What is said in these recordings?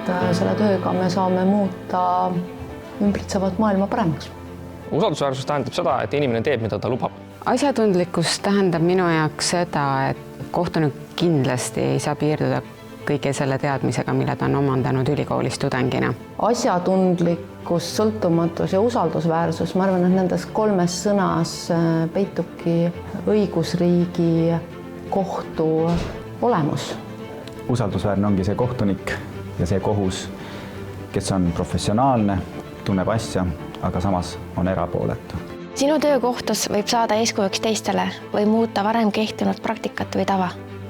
et selle tööga me saame muuta ümbritsevat maailma paremaks. Usaldusväärsus tähendab seda, et inimene teeb, mida ta lubab. Asjatundlikkus tähendab minu jaoks seda, et kohtunik kindlasti ei saa piirduda kõige selle teadmisega, mille ta on omandanud ülikoolis tudengina. Asjatundlikkus, sõltumatus ja usaldusväärsus, ma arvan, et nendes 3 sõnas peitubki õigusriigi kohtu olemus. Usaldusväärne ongi see kohtunik ja see kohus, kes on professionaalne, tunneb asja, aga samas on erapooletu. Sinu töökohtus võib saada eeskujuks teistele või muuta varem kehtinud praktikat või tava.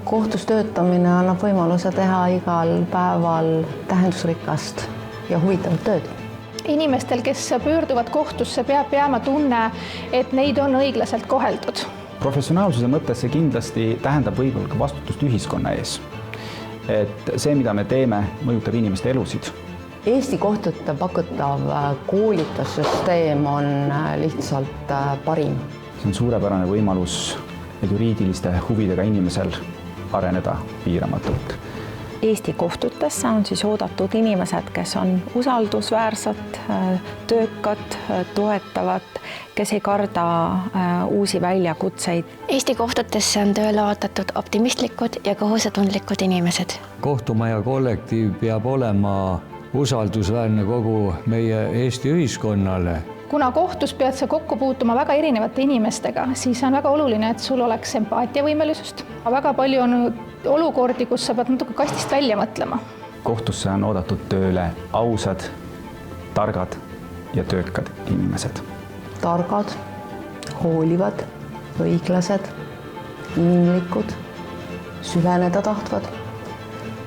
Kohtus töötamine annab võimaluse teha igal päeval tähendusrikast ja huvitavat tööd. Inimestel, kes pöörduvad kohtusse, peab jääma tunne, et neid on õiglaselt koheldud. Professionaalsuse mõttes see kindlasti tähendab võib-olla ka vastutust ühiskonna ees. Et see, mida me teeme, mõjutab inimeste elusid. Eesti kohtute pakutav koolitussüsteem on lihtsalt parim. See on suurepärane võimalus juriidiliste huvidega inimesel areneda piiramatult. Eesti kohtutesse on siis oodatud inimesed, kes on usaldusväärsed, töökad, toetavad, kes ei karda uusi väljakutseid. Eesti kohtutesse on tööle oodatud optimistlikud ja kohusetundlikud inimesed. Kohtumaja kollektiiv peab olema usaldusväärne kogu meie Eesti ühiskonnale. Kuna kohtus pead sa kokku puutuma väga erinevate inimestega, siis on väga oluline, et sul oleks empaatiavõimelisust. Väga palju on olukordi, kus sa pead natuke kastist välja mõtlema. Kohtusse on oodatud tööle ausad, targad ja töökad inimesed. Targad, hoolivad, õiglased, inimlikud, süveneda tahtvad.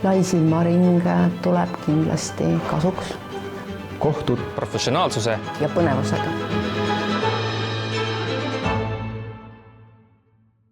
Lai silmaring tuleb kindlasti kasuks. Kohtud Professionaalsuse ja põnevusega.